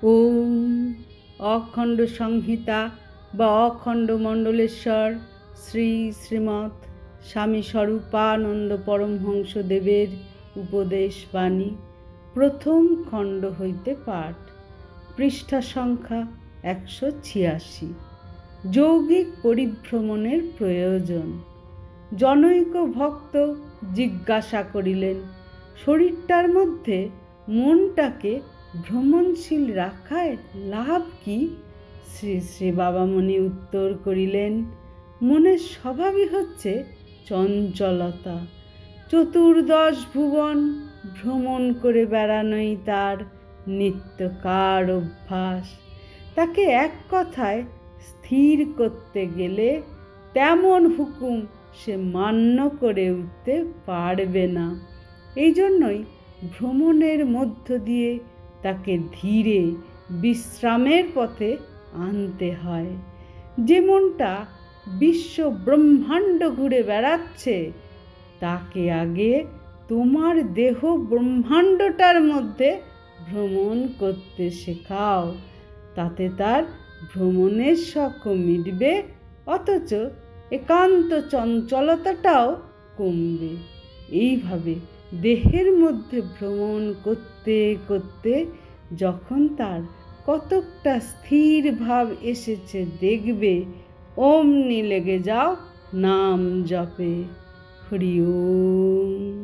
ওম অখণ্ড সংহিতা বা অখণ্ড মণ্ডলেশ্বর শ্রী শ্রীমৎ স্বামী স্বরূপানন্দ পরমহংসদেবের উপদেশ বাণী প্রথম খণ্ড হইতে পাঠ। পৃষ্ঠা সংখ্যা 186। যৌগিক পরিভ্রমণের প্রয়োজন। জনৈক ভক্ত জিজ্ঞাসা করিলেন, শরীরটার মধ্যে মনটাকে ভ্রমণশীল রাখায় লাভ কি? শ্রী শ্রী বাবামণি উত্তর করিলেন, মনের স্বভাবই হচ্ছে চঞ্চলতা। চতুর্দশ ভুবন ভ্রমণ করে বেড়ানোই তার নিত্যকার অভ্যাস। তাকে এক কথায় স্থির করতে গেলে তেমন হুকুম সে মান্য করে উঠতে পারবে না। এই জন্যই ভ্রমণের মধ্য দিয়ে তাকে ধীরে বিশ্রামের পথে আনতে হয়। যে মনটা বিশ্ব ব্রহ্মাণ্ড ঘুরে বেড়াচ্ছে, তাকে আগে তোমার দেহ ব্রহ্মাণ্ডটার মধ্যে ভ্রমণ করতে শেখাও। তাতে তার ভ্রমণের শখও মিটবে, অথচ একান্ত চঞ্চলতাটাও কমবে। এইভাবে দেহের মধ্যে ভ্রমণ করতে করতে যখন তার কতকটা স্থির ভাব এসেছে দেখবে, অমনি লেগে যাও নাম জপে। হরি ওম।